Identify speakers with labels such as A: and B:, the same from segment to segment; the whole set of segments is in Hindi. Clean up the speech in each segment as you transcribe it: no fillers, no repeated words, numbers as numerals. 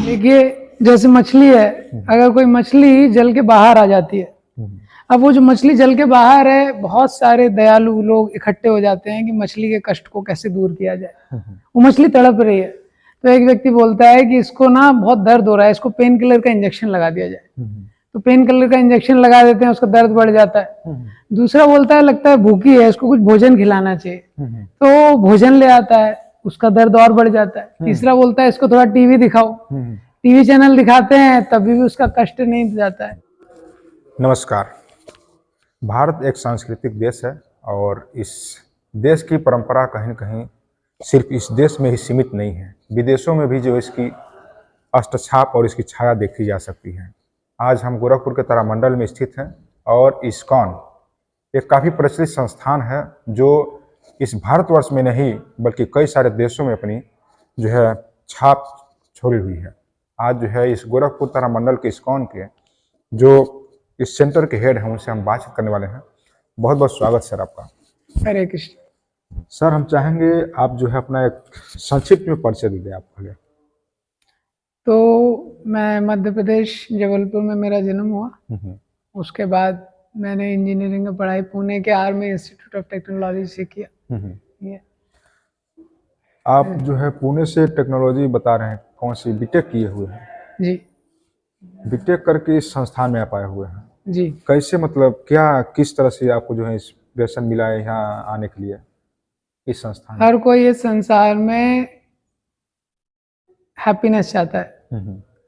A: देखिए, जैसे मछली है, अगर कोई मछली जल के बाहर आ जाती है, अब वो जो मछली जल के बाहर है, बहुत सारे दयालु लोग इकट्ठे हो जाते हैं कि मछली के कष्ट को कैसे दूर किया जाए। वो मछली तड़प रही है, तो एक व्यक्ति बोलता है कि इसको ना बहुत दर्द हो रहा है, इसको पेन किलर का इंजेक्शन लगा दिया जाए। तो पेन किलर का इंजेक्शन लगा देते हैं, उसका दर्द बढ़ जाता है। दूसरा बोलता है लगता है भूखी है, इसको कुछ भोजन खिलाना चाहिए, तो भोजन ले आता है, उसका दर्द और बढ़ जाता है। तीसरा बोलता है इसको थोड़ा टीवी दिखाओ, टीवी चैनल दिखाते हैं, तभी भी उसका कष्ट नहीं जाता है।
B: नमस्कार। भारत एक सांस्कृतिक देश है और इस देश की परंपरा कहीं न कहीं सिर्फ इस देश में ही सीमित नहीं है, विदेशों में भी जो इसकी अष्टछाप और इसकी छाया देखी जा सकती है। आज हम गोरखपुर के तारामंडल में स्थित हैं और इस्कॉन एक काफ़ी प्रचलित संस्थान है जो इस भारतवर्ष में नहीं बल्कि कई सारे देशों में अपनी जो है छाप छोड़ी हुई है। आज जो है इस गोरखपुर तारामंडल के इस्कॉन के जो इस सेंटर के हेड हैं उनसे हम बातचीत करने वाले हैं। बहुत बहुत स्वागत सर आपका।
A: हरे कृष्ण।
B: सर हम चाहेंगे आप जो है अपना एक संक्षिप्त में परिचय दे दें आप पहले।
A: तो मैं मध्य प्रदेश जबलपुर में मेरा जन्म हुआ। उसके बाद मैंने इंजीनियरिंग की पढ़ाई पुणे के आर्मी इंस्टीट्यूट ऑफ टेक्नोलॉजी से किया। ये
B: आप जो है पुणे से टेक्नोलॉजी बता रहे हैं, कौन सी बीटेक किए हुए हैं?
A: जी,
B: बीटेक करके इस संस्थान में आप आए हुए हैं
A: जी।
B: कैसे, मतलब क्या किस तरह से आपको जो है इंस्पिरेशन मिला है यहाँ आने के लिए इस संस्थान में?
A: हर कोई इस संसार में हैप्पीनेस चाहता है,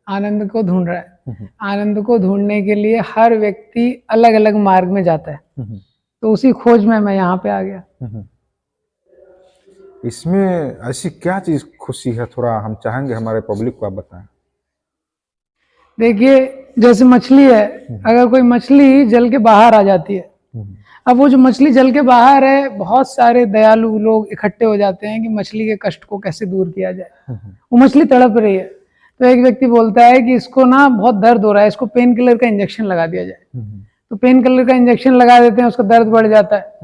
A: आनंद को ढूंढ रहा है। आनंद को ढूंढने के लिए हर व्यक्ति अलग अलग मार्ग में जाता है, तो उसी खोज में मैं यहाँ पे आ गया।
B: इसमें ऐसी क्या चीज खुशी है, थोड़ा हम चाहेंगे हमारे पब्लिक को आप बताएं।
A: देखिए, जैसे मछली है, अगर कोई मछली जल के बाहर आ जाती है, अब वो जो मछली जल के बाहर है, बहुत सारे दयालु लोग इकट्ठे हो जाते हैं कि मछली के कष्ट को कैसे दूर किया जाए। वो मछली तड़प रही है, तो एक व्यक्ति बोलता है कि इसको ना बहुत दर्द हो रहा है, इसको पेन किलर का इंजेक्शन लगा दिया जाए। तो पेन किलर का इंजेक्शन लगा देते हैं, उसका दर्द बढ़ जाता है।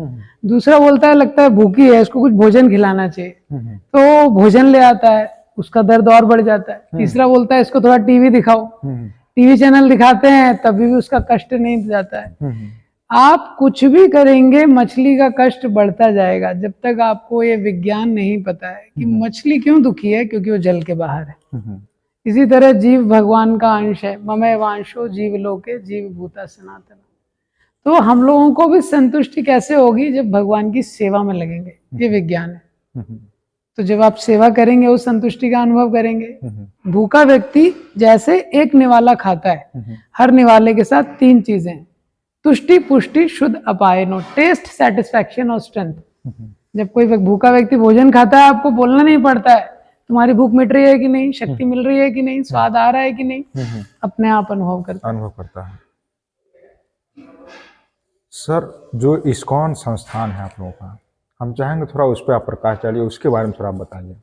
A: दूसरा बोलता है लगता है भूखी है, इसको कुछ भोजन खिलाना चाहिए, तो भोजन ले आता है, उसका दर्द और बढ़ जाता है। तीसरा बोलता है इसको थोड़ा टीवी दिखाओ, टीवी चैनल दिखाते हैं, तभी भी उसका कष्ट नहीं जाता है। आप कुछ भी करेंगे, मछली का कष्ट बढ़ता जाएगा जब तक आपको ये विज्ञान नहीं पता है कि मछली क्यों दुखी है, क्योंकि वो जल के बाहर है। इसी तरह जीव भगवान का अंश है, ममैव वांशो जीव लोके जीव भूता सनातन। तो हम लोगों को भी संतुष्टि कैसे होगी, जब भगवान की सेवा में लगेंगे, ये विज्ञान है। तो जब आप सेवा करेंगे उस संतुष्टि का अनुभव करेंगे। भूखा व्यक्ति जैसे एक निवाला खाता है, हर निवाले के साथ 3 चीजें, तुष्टि पुष्टि शुद्ध अपायनो, टेस्ट सेटिस्फैक्शन और स्ट्रेंथ। जब कोई भूखा व्यक्ति भोजन खाता है, आपको बोलना नहीं पड़ता है तुम्हारी भूख मिट रही है कि नहीं, शक्ति मिल रही है कि नहीं, स्वाद आ रहा है कि नहीं, अपने आप अनुभव करता है।
B: सर जो इस्कॉन संस्थान है आप लोगों का, हम चाहेंगे थोड़ा उस पर आप प्रकाश डालिए, उसके बारे में थोड़ा आप बताइए।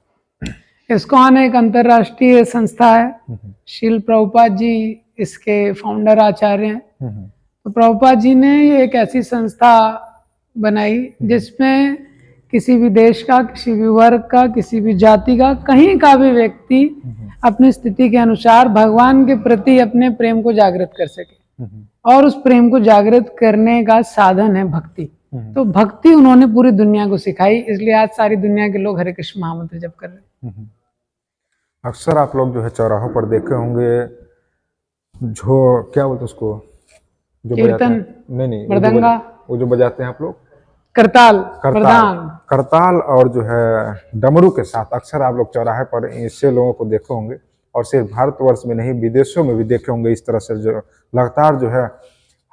A: इस्कॉन एक अंतर्राष्ट्रीय संस्था है। श्रील प्रभुपाद जी इसके फाउंडर आचार्य हैं। तो प्रभुपाद जी ने ये एक ऐसी संस्था बनाई जिसमें किसी भी देश का, किसी भी वर्ग का, किसी भी जाति का, कहीं का भी व्यक्ति अपनी स्थिति के अनुसार भगवान के प्रति अपने प्रेम को जागृत कर सके। और उस प्रेम को जागृत करने का साधन है भक्ति। तो भक्ति उन्होंने पूरी दुनिया को सिखाई, इसलिए आज सारी दुनिया के लोग हरे कृष्ण महामंत्र जप कर रहे हैं।
B: अक्सर आप लोग जो है चौराहों पर देखे होंगे, जो क्या बोलते उसको, जो
A: कीर्तन,
B: नहीं
A: मृदंगा,
B: वो जो बजाते हैं आप लोग,
A: करताल
B: और जो है डमरू के साथ अक्सर आप लोग चौराहे पर इससे लोगों को देखे होंगे। और सिर्फ भारतवर्ष में नहीं विदेशों में भी देखे होंगे। इस तरह से जो लगातार जो है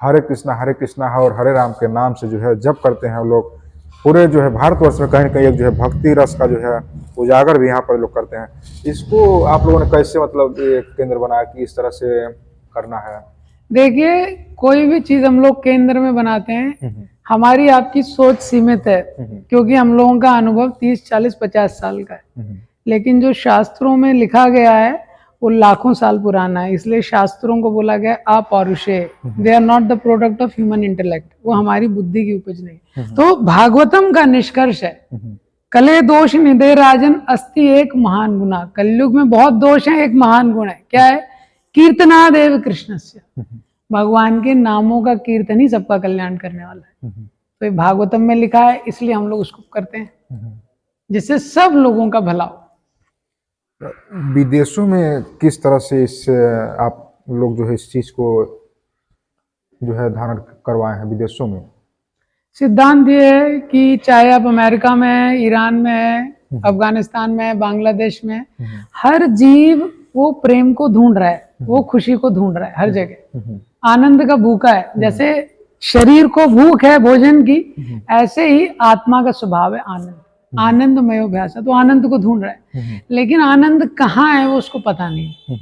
B: हरे कृष्णा और हरे राम के नाम से जो है जप करते हैं लोग। पूरे जो है भारतवर्ष में कहीं न कहीं एक जो है भक्ति रस का जो है उजागर भी यहाँ पर लोग करते हैं। इसको आप लोगों ने कैसे, मतलब ये केंद्र बनाया कि इस तरह से करना है?
A: देखिए, कोई भी चीज हम लोग केंद्र में बनाते हैं, हमारी आपकी सोच सीमित है, क्योंकि हम लोगों का अनुभव 30, 40, 50 साल का है। लेकिन जो शास्त्रों में लिखा गया है वो लाखों साल पुराना है, इसलिए शास्त्रों को बोला गया अपौरुषेय, they are not the product of human intellect, वो हमारी बुद्धि की उपज नहीं। तो भागवतम का निष्कर्ष है, कले दोष निदे राजन अस्ति एक महान गुना, कलयुग में बहुत दोष है, एक महान गुण है, क्या है? कीर्तनादेव कृष्णस्य, भगवान के नामों का कीर्तन ही सबका कल्याण करने वाला है। तो ये भागवतम में लिखा है, इसलिए हम लोग उसको करते हैं, जिससे सब लोगों का भला हो।
B: विदेशों में किस तरह से इस आप लोग जो है इस चीज को जो है धारण करवाए हैं विदेशों में?
A: सिद्धांत ये है कि चाहे आप अमेरिका में है, ईरान में है, अफगानिस्तान में है, बांग्लादेश में है, हर जीव वो प्रेम को ढूंढ रहा है, वो खुशी को ढूंढ रहा है, हर जगह आनंद का भूखा है। जैसे शरीर को भूख है भोजन की, ऐसे ही आत्मा का स्वभाव है आनंद, आनंदमय अभ्यास है, तो आनंद को ढूंढ रहा है। लेकिन आनंद कहाँ है वो उसको पता नहीं,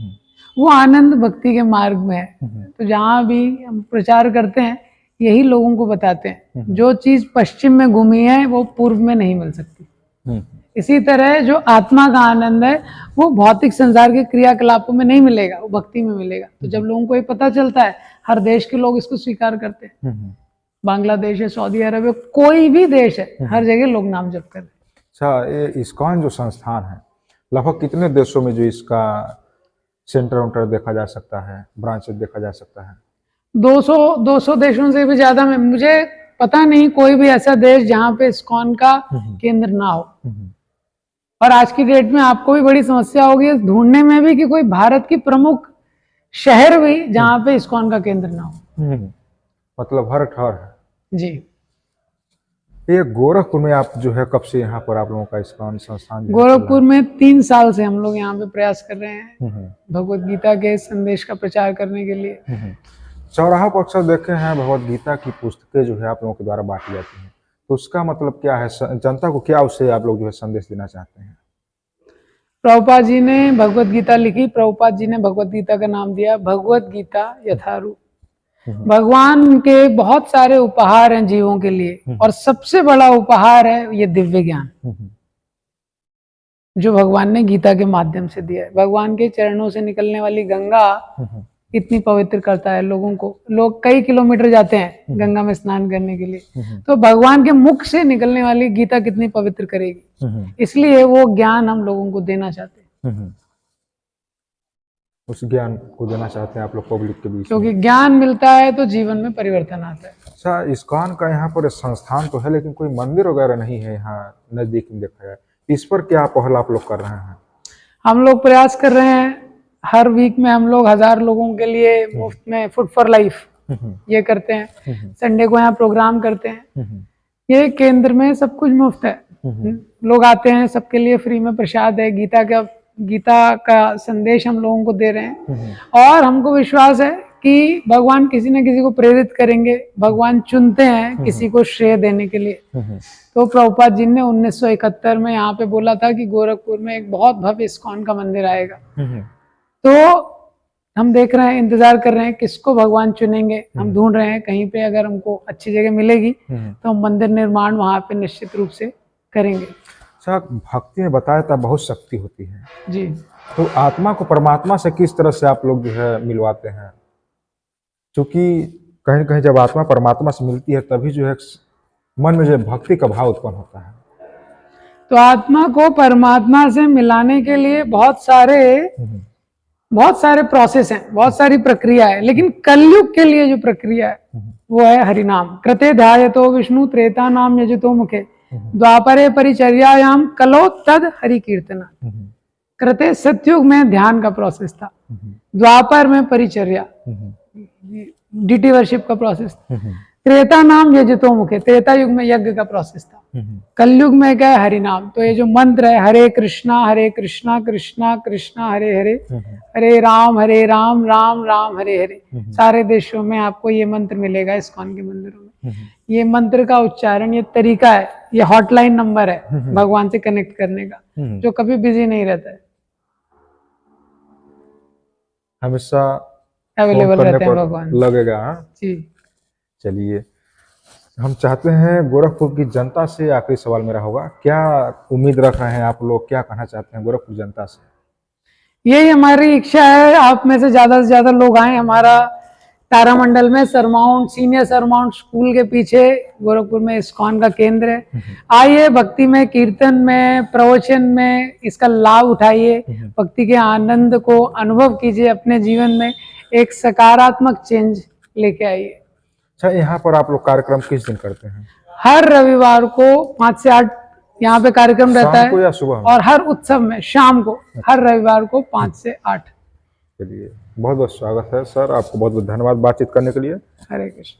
A: वो आनंद भक्ति के मार्ग में है। तो जहाँ भी हम प्रचार करते हैं यही लोगों को बताते हैं, जो चीज पश्चिम में घूमी है वो पूर्व में नहीं मिल सकती। इसी तरह जो आत्मा का आनंद है वो भौतिक संसार के क्रियाकलापों में नहीं मिलेगा, वो भक्ति में मिलेगा। तो जब लोगों को ये पता चलता है, हर देश के लोग इसको स्वीकार करते हैं, बांग्लादेश है, सऊदी अरब है, कोई भी देश है, हर जगह लोग नाम जप कर रहे हैं।
B: अच्छा, ये इस्कॉन जो संस्थान है, लगभग कितने देशों में जो इसका सेंटर वेंटर देखा जा सकता है, ब्रांचेस देखा जा सकता है?
A: 200 देशों से भी ज्यादा में, मुझे पता नहीं कोई भी ऐसा देश जहाँ पे इस्कॉन का केंद्र ना हो। और आज की डेट में आपको भी बड़ी समस्या होगी ढूंढने में भी कि कोई भारत की प्रमुख शहर भी जहाँ पे इस्कॉन का केंद्र ना हो।
B: मतलब हर ठहर है
A: जी।
B: ये गोरखपुर में आप जो है कब से यहाँ पर आप लोगों का इस्कॉन संस्थान?
A: गोरखपुर में 3 साल से हम लोग यहाँ पे प्रयास कर रहे हैं भगवत गीता के संदेश का प्रचार करने के लिए।
B: चौराहा पर अक्सर देखे हैं भगवत गीता की पुस्तकें जो है आप लोगों के द्वारा बांटी जाती हैं, तो उसका मतलब क्या है? जनता को क्या उससे आप लोग जो है संदेश देना चाहते हैं?
A: प्रभुपाद जी ने भगवत गीता लिखी, प्रभुपाद जी ने भगवत गीता का नाम दिया भगवत गीता यथारूप। भगवान के बहुत सारे उपहार हैं जीवों के लिए, और सबसे बड़ा उपहार है ये दिव्य ज्ञान जो भगवान ने गीता के माध्यम से दिया है। भगवान के चरणों से निकलने वाली गंगा इतनी पवित्र करता है लोगों को, लोग कई किलोमीटर जाते हैं गंगा में स्नान करने के लिए, तो भगवान के मुख से निकलने वाली गीता कितनी पवित्र करेगी, इसलिए वो ज्ञान हम लोगों को देना चाहते हैं।
B: उस ज्ञान को देना चाहते हैं आप लोग पब्लिक के बीच,
A: क्योंकि ज्ञान मिलता है तो जीवन में परिवर्तन आता है।
B: अच्छा, इस्कॉन का यहाँ पर संस्थान तो है लेकिन कोई मंदिर वगैरह नहीं है यहाँ नजदीक में देखा जाए, इस पर क्या पहल आप लोग कर रहे हैं?
A: हम लोग प्रयास कर रहे हैं, हर वीक में हम लोग 1000 लोगों के लिए मुफ्त में फूड फॉर लाइफ ये करते हैं। संडे को यहाँ प्रोग्राम करते हैं। ये केंद्र में सब कुछ मुफ्त है, लोग आते हैं, सबके लिए फ्री में प्रसाद है, गीता का संदेश हम लोगों को दे रहे हैं। और हमको विश्वास है कि भगवान किसी न किसी को प्रेरित करेंगे, भगवान चुनते हैं किसी को श्रेय देने के लिए। तो प्रभुपाद जी ने 1971 में यहाँ पे बोला था कि गोरखपुर में एक बहुत भव्य इस्कॉन का मंदिर आएगा। तो हम देख रहे हैं, इंतजार कर रहे हैं किसको भगवान चुनेंगे, हम ढूंढ रहे हैं कहीं पे अगर हमको अच्छी जगह मिलेगी तो हम मंदिर निर्माण वहां पे निश्चित रूप से करेंगे।
B: अच्छा, भक्ति में बताया था बहुत शक्ति होती है
A: जी,
B: तो आत्मा को परमात्मा से किस तरह से आप लोग जो है मिलवाते हैं? क्योंकि कहीं न कहीं जब आत्मा परमात्मा से मिलती है तभी जो है मन में जो भक्ति का भाव उत्पन्न होता है।
A: तो आत्मा को परमात्मा से मिलाने के लिए बहुत सारे प्रोसेस हैं, बहुत सारी प्रक्रिया है, लेकिन कलयुग के लिए जो प्रक्रिया है वो है हरिनाम। कृते ध्यायतो विष्णु त्रेता नाम यजतो मुखे द्वापरे परिचर्यायाम कलो तद हरि कीर्तना। कृते सतयुग में ध्यान का प्रोसेस था, द्वापर में परिचर्या डिटी वर्शिप का प्रोसेस था, त्रेता नाम यजतो मुखे त्रेता युग में यज्ञ का प्रोसेस था, कलयुग में क्या है हरिनाम। तो ये जो मंत्र है हरे कृष्णा कृष्णा कृष्णा हरे हरे, हरे राम राम राम हरे हरे, सारे देशों में आपको ये मंत्र मिलेगा इस्कॉन के मंदिरों में। ये मंत्र का उच्चारण, ये तरीका है, ये हॉटलाइन नंबर है भगवान से कनेक्ट करने का, जो कभी बिजी नहीं रहता है,
B: हमेशा
A: अवेलेबल रहते हैं भगवान
B: लगेगा।
A: जी।
B: चलिए, हम चाहते हैं गोरखपुर की जनता से, आखिरी सवाल मेरा होगा, क्या उम्मीद रख रहे हैं आप लोग, क्या कहना चाहते हैं गोरखपुर जनता से?
A: यही हमारी इच्छा है, आप में से ज्यादा लोग आए। हमारा तारामंडल में सरमाउंट, सीनियर सरमाउंट स्कूल के पीछे गोरखपुर में इस्कॉन का केंद्र है। आइए, भक्ति में, कीर्तन में, प्रवचन में इसका लाभ उठाइए, भक्ति के आनंद को अनुभव कीजिए, अपने जीवन में एक सकारात्मक चेंज लेके आइए।
B: अच्छा, यहाँ पर आप लोग कार्यक्रम किस दिन करते हैं?
A: हर रविवार को 5 से 8 यहाँ पे कार्यक्रम रहता
B: शाम को
A: है,
B: या सुबह में?
A: और हर उत्सव में शाम को, हर रविवार को 5 से 8।
B: चलिए, बहुत बहुत स्वागत है सर, आपको बहुत बहुत धन्यवाद बातचीत करने के लिए।
A: हरे कृष्ण।